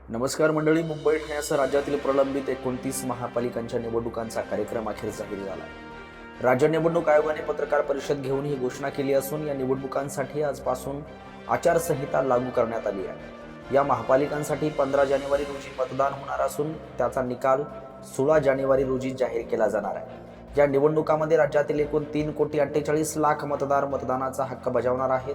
नमस्कार मंडळी. मुंबई ठाण्यासह राज्यातील प्रलंबित 29 महापालिकांच्या निवडणुकांचा कार्यक्रम अखेर जाहीर झाला. राज्य निवडणूक आयोगाने पत्रकार परिषद घेऊन ही घोषणा केली असून या निवडणुकांसाठी आजपासून आचारसंहिता लागू करण्यात आली आहे. या महापालिकांसाठी 15 जानेवारी रोजी मतदान होणार असून त्याचा निकाल 16 जानेवारी रोजी जाहीर केला जाणार आहे. या निवडणुकांमध्ये राज्यातील एकूण 3,48,00,000 मतदार मतदानाचा हक्क बजावणार आहेत.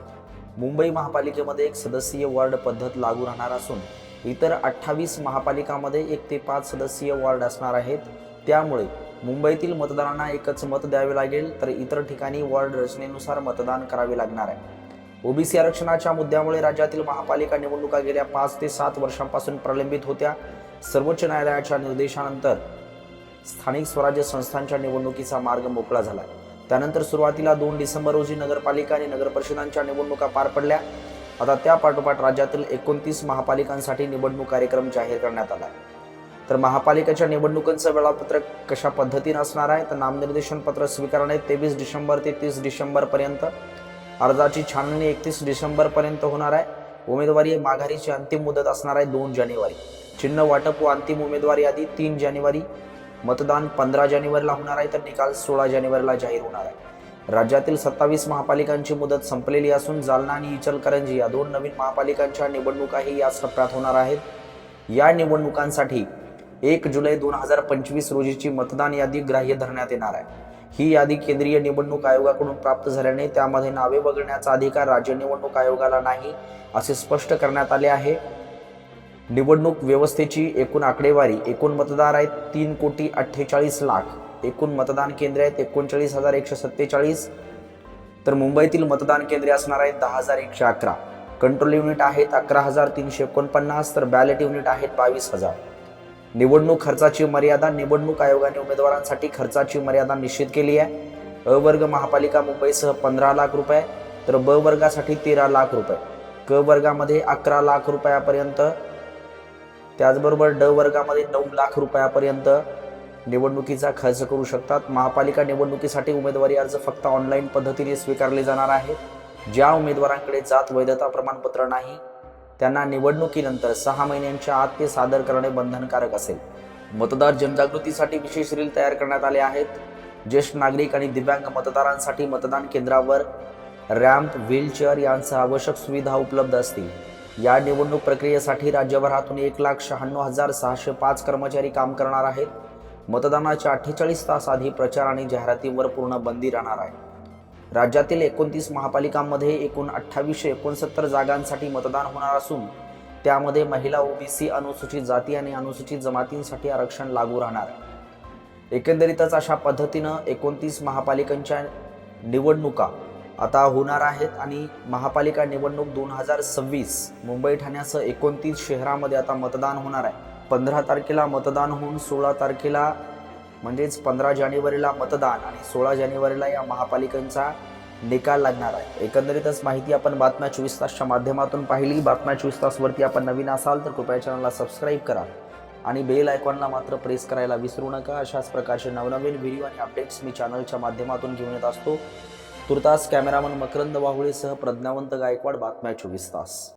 मुंबई महापालिकेमध्ये 1 सदस्यीय वॉर्ड पद्धत लागू राहणार असून इतर 28 महापालिकांमध्ये 1 ते 5 सदस्यीय वॉर्ड असणार आहेत. त्यामुळे मुंबईतील मतदारांना एकच मत द्यावे लागेल, तर इतर ठिकाणी वॉर्ड रचनेनुसार मतदान करावे लागणार आहे. ओबीसी आरक्षणाच्या मुद्द्यामुळे राज्यातील महापालिका निवडणुका गेल्या 5 ते 7 वर्षांपासून प्रलंबित होत्या. सर्वोच्च न्यायालयाच्या निर्देशानंतर स्थानिक स्वराज्य संस्थांच्या निवडणुकीचा मार्ग मोकळा झाला. त्यानंतर सुरुवातीला 2 डिसेंबर रोजी नगरपालिका आणि नगरपरिषदांच्या निवडणुका पार पडल्या. आता त्या पाठोपाठ राज्यातील 29 महापालिकांसाठी निवडणूक कार्यक्रम जाहीर करण्यात आला. तर महापालिकेच्या निवडणुकांचं वेळापत्रक कशा पद्धतीने असणार आहे, तर नामनिर्देशन पत्र स्वीकारणे 23 डिसेंबर ते 30 डिसेंबर पर्यंत, अर्जाची छाननी 31 डिसेंबर पर्यंत होणार आहे. उमेदवारी माघारीची अंतिम मुदत असणार आहे 2 जानेवारी. चिन्ह वाटप व अंतिम उमेदवार यादी 3 जानेवारी. मतदान 15 जानेवारीला होणार आहे, तर निकाल 16 जानेवारीला जाहीर होणार आहे. राज्यातील 27 महापालिकांची मुदत संपलेली असून जालना आणि इचलकरंजी या 2 नवीन महापालिकांच्या निवडणुकाही याच टप्प्यात होणार आहेत. या निवडणुकांसाठी 1 जुलै 2025 रोजीची मतदान यादी ग्राह्य धरण्यात येणार आहे. ही यादी केंद्रीय निवडणूक आयोगाकडून प्राप्त झाल्याने त्यामध्ये नावे वगळण्याचा अधिकार राज्य निवडणूक आयोगाला नाही, असे स्पष्ट करण्यात आले आहे. निवडणूक व्यवस्थेची एकूण आकडेवारी: एकूण मतदार आहेत 3,48,00,000. एकूण मतदान केंद्रे आहेत 39,147. तर मुंबईतील मतदान केंद्रे असणार आहेत 10,111. कंट्रोल युनिट आहेत 11,349. तर बॅलेट युनिट आहेत 22,000. निवडणूक खर्चाची मर्यादा: निवडणूक आयोगाने उमेदवारांसाठी खर्चाची मर्यादा निश्चित केली आहे. अ वर्ग महापालिका मुंबईसह 15 लाख रुपये, तर ब वर्गासाठी 13 लाख रुपये, क वर्गामध्ये 11 लाख रुपयापर्यंत, त्याचबरोबर ड वर्गामध्ये 9 लाख रुपयापर्यंत निवडणुकीचा खर्च करू शकतात. महापालिका निवडणुकीसाठी उमेदवारी अर्ज फक्त ऑनलाईन पद्धतीने स्वीकारले जाणार आहेत. ज्या उमेदवारांकडे जात वैधता प्रमाणपत्र नाही त्यांना निवडणुकीनंतर 6 महिन्यांच्या आत ते सादर करणे बंधनकारक असेल. मतदार जनजागृतीसाठी विशेष रील तयार करण्यात आले आहेत. ज्येष्ठ नागरिक आणि दिव्यांग मतदारांसाठी मतदान केंद्रावर रॅम्प, व्हीलचेअर यांसह आवश्यक सुविधा उपलब्ध असतील. या निवडणूक प्रक्रियेसाठी राज्यभरातून 1,96,605 कर्मचारी काम करणार आहेत. मतदानाच्या 48 तास आधी प्रचार आणि जाहिरातींवर पूर्ण बंदी राहणार आहे. राज्यातील 29 महापालिकांमध्ये एकूण 2869 जागांसाठी मतदान होणार असून त्यामध्ये महिला, ओबीसी, अनुसूचित जाती आणि अनुसूचित जमातींसाठी आरक्षण लागू राहणार आहे. एकंदरीतच अशा पद्धतीनं 29 महापालिकांच्या निवडणुका आता होणार आहेत आणि महापालिका निवडणूक 2026 मुंबई ठाण्यासह 29 शहरामध्ये आता मतदान होणार आहे. 15 तारखेला मतदान होऊन 16 तारखेला म्हणजेच 15 जानेवारीला मतदान आणि 16 जानेवारीला या महापालिकांचा निकाल लागणार आहे. एकंदरीतच माहिती आपण बातम्या 24 तासच्या माध्यमातून पाहिली. बातम्या 24 तासवरती आपण नवीन असाल तर कृपया चॅनलला सबस्क्राईब करा आणि बेल आयकॉनला मात्र प्रेस करायला विसरू नका. अशाच प्रकारचे नवनवीन व्हिडिओ आणि अपडेट्स मी चॅनलच्या माध्यमातून घेऊन येत असतो. तुर्तास कॅमेरामन मकरंद वाहुळेसह प्रज्ञावंत गायकवाड, बातम्या 24 तास.